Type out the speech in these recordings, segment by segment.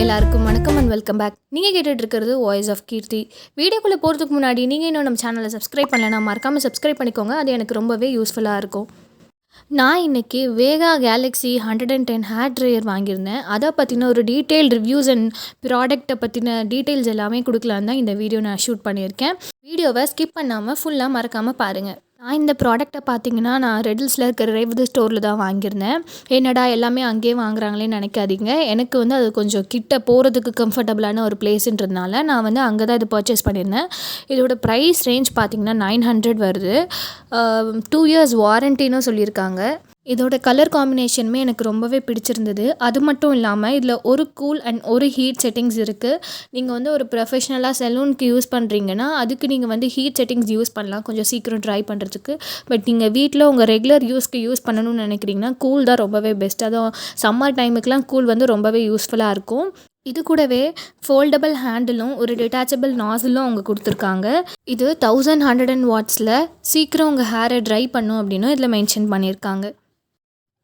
எல்லாருக்கும் வணக்கம் and welcome back. நீங்கள் கேட்டுட்டு இருக்கிறது வாய்ஸ் ஆஃப் கீர்த்தி. வீடியோக்குள்ளே போகிறதுக்கு முன்னாடி நீங்கள் இன்னும் நம்ம சேனலை சப்ஸ்கிரைப் பண்ணலைன்னா மறக்காமல் சப்ஸ்கிரைப் பண்ணிக்கோங்க. அது எனக்கு ரொம்பவே யூஸ்ஃபுல்லாக இருக்கும். நான் இன்றைக்கி வேகா கேலக்ஸி 110 ஹேர் ட்ரையர் வாங்கியிருந்தேன். அதை பற்றின ஒரு டீட்டெயில் ரிவ்யூஸ் அண்ட் ப்ராடக்ட்டை பற்றின டீட்டெயில்ஸ் எல்லாமே கொடுக்கலான்னு தான் இந்த வீடியோ நான் ஷூட் பண்ணியிருக்கேன். வீடியோவை ஸ்கிப் பண்ணாமல் ஃபுல்லாக மறக்காமல் பாருங்கள். நான் இந்த ப்ராடக்ட்டை பார்த்தீங்கன்னா நான் ரெடில்ஸில் இருக்கிற ரேவதி ஸ்டோரில் தான் வாங்கியிருந்தேன். என்னடா எல்லாமே அங்கேயே வாங்குறாங்களேன்னு நினைக்காதீங்க. எனக்கு வந்து அது கொஞ்சம் கிட்ட போகிறதுக்கு கம்ஃபர்டபுளான ஒரு பிளேஸுன்றதுனால நான் வந்து அங்கே தான் இது பர்ச்சேஸ் பண்ணியிருந்தேன். இதோட ப்ரைஸ் ரேஞ்ச் பார்த்திங்கன்னா 900 வருது. 2 years வாரண்டின்னு சொல்லியிருக்காங்க. இதோட கலர் காம்பினேஷனுமே எனக்கு ரொம்பவே பிடிச்சிருந்தது. அது மட்டும் இல்லாமல் இதில் ஒரு கூல் அண்ட் ஒரு ஹீட் செட்டிங்ஸ் இருக்குது. நீங்கள் வந்து ஒரு ப்ரொஃபஷ்னலாக சலூனுக்கு யூஸ் பண்ணுறீங்கன்னா அதுக்கு நீங்கள் வந்து ஹீட் செட்டிங்ஸ் யூஸ் பண்ணலாம், கொஞ்சம் சீக்கிரம் ட்ரை பண்ணுறதுக்கு. பட் நீங்கள் வீட்டில் உங்கள் ரெகுலர் யூஸ்க்கு யூஸ் பண்ணணும்னு நினைக்கிறீங்கன்னா கூல் தான் ரொம்பவே பெஸ்ட். அதுவும் சம்மர் டைமுக்கெலாம் கூல் வந்து ரொம்பவே யூஸ்ஃபுல்லாக இருக்கும். இது கூடவே ஃபோல்டபுள் ஹேண்டிலும் ஒரு டிட்டாச்சபிள் நாசிலும் அவங்க கொடுத்துருக்காங்க. இது 1100 வாட்ஸில் சீக்கிரம் உங்கள் ஹேரை ட்ரை பண்ணும் அப்படின்னு இதில் மென்ஷன் பண்ணியிருக்காங்க.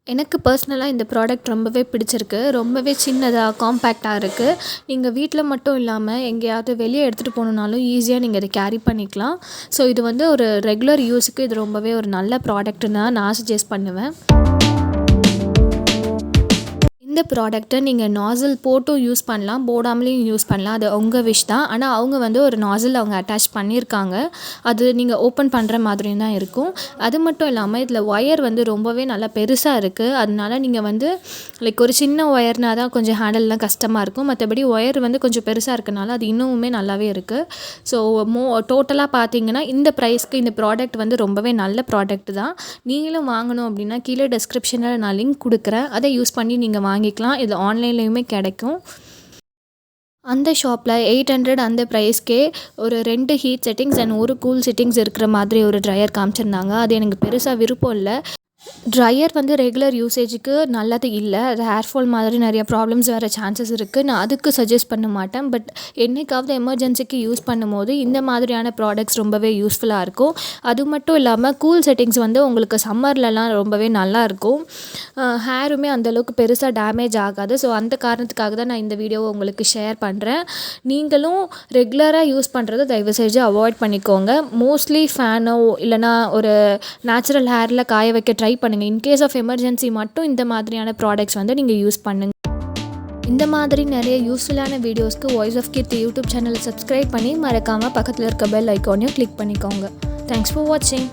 எனக்கு பர்சனலாக இந்த ப்ராடக்ட் ரொம்பவே பிடிச்சிருக்கு. ரொம்பவே சின்னதாக காம்பேக்டாக இருக்குது. நீங்கள் வீட்டில் மட்டும் இல்லாமல் எங்கேயாவது வெளியே எடுத்துகிட்டு போகணுன்னாலும் ஈஸியாக நீங்கள் இதை கேரி பண்ணிக்கலாம். ஸோ இது வந்து ஒரு ரெகுலர் யூஸுக்கு இது ரொம்பவே ஒரு நல்ல ப்ராடக்ட்டுன்னு தான் நான் சஜெஸ்ட் பண்ணுவேன். இந்த ப்ராடக்ட்டை நீங்கள் நாசில் போட்டும் யூஸ் பண்ணலாம், போடாமலேயும் யூஸ் பண்ணலாம். அது உங்கள் விஷ் தான். ஆனால் அவங்க வந்து ஒரு நாசில் அவங்க அட்டாச் பண்ணியிருக்காங்க. அது நீங்கள் ஓப்பன் பண்ணுற மாதிரியும் தான் இருக்கும். அது மட்டும் இல்லாமல் இதில் ஒயர் வந்து ரொம்பவே நல்லா பெருசாக இருக்குது. அதனால நீங்கள் வந்து லைக் ஒரு சின்ன ஒயர்னா தான் கொஞ்சம் ஹேண்டில்லாம் கஷ்டமாக இருக்கும். மற்றபடி ஒயர் வந்து கொஞ்சம் பெருசாக இருக்கனால அது இன்னுமே நல்லாவே இருக்குது. ஸோ டோட்டலாக பார்த்தீங்கன்னா இந்த ப்ரைஸ்க்கு இந்த ப்ராடக்ட் வந்து ரொம்பவே நல்ல ப்ராடக்ட் தான். நீங்களும் வாங்கணும் அப்படின்னா கீழே டிஸ்கிரிப்ஷனில் நான் லிங்க் கொடுக்குறேன். அதை யூஸ் பண்ணி நீங்கள் வாங்கிக்கலாம். இது ஆன்லைன்லேயுமே கிடைக்கும். அந்த ஷாப்பில் 800 அந்த ப்ரைஸ்க்கே ஒரு 2 ஹீட் செட்டிங்ஸ் அண்ட் ஒரு கூல் செட்டிங்ஸ் இருக்கிற மாதிரி ஒரு ட்ரையர் காமிச்சிருந்தாங்க. அது எனக்கு பெருசாக விருப்பம் இல்லை. ட்ரையர் வந்து ரெகுலர் யூசேஜுக்கு நல்லது இல்லை. அது ஹேர் ஃபால் மாதிரி நிறைய ப்ராப்ளம்ஸ் வர சான்சஸ் இருக்குது. நான் அதுக்கு சஜெஸ்ட் பண்ண மாட்டேன். பட் என்றைக்காவது எமர்ஜென்சிக்கு யூஸ் பண்ணும்போது இந்த மாதிரியான ப்ராடக்ட்ஸ் ரொம்பவே யூஸ்ஃபுல்லாக இருக்கும். அது மட்டும் இல்லாமல் கூல் செட்டிங்ஸ் வந்து உங்களுக்கு சம்மர்லலாம் ரொம்பவே நல்லாயிருக்கும். ஹேருமே அந்தளவுக்கு பெருசாக டேமேஜ் ஆகாது. ஸோ அந்த காரணத்துக்காக தான் நான் இந்த வீடியோவை உங்களுக்கு ஷேர் பண்ணுறேன். நீங்களும் ரெகுலராக யூஸ் பண்ணுறதை தயவு செஞ்சு அவாய்ட் பண்ணிக்கோங்க. மோஸ்ட்லி ஃபேனோ இல்லைனா ஒரு நேச்சுரல் ஹேரில் காய வைக்க ட்ரை பண்ணுங்கள். இன்கேஸ் ஆஃப் எமர்ஜென்சி மட்டும் இந்த மாதிரியான ப்ராடக்ட்ஸ் வந்து நீங்கள் யூஸ் பண்ணுங்கள். இந்த மாதிரி நிறைய யூஸ்ஃபுல்லான வீடியோஸ்க்கு வாய்ஸ் ஆஃப் கீர்த்தி யூடியூப் சேனலை சப்ஸ்கிரைப் பண்ணி மறக்காமல் பக்கத்தில் இருக்க பெல் ஐக்கானையும் கிளிக் பண்ணிக்கோங்க. தேங்க்ஸ் ஃபார் வாட்சிங்.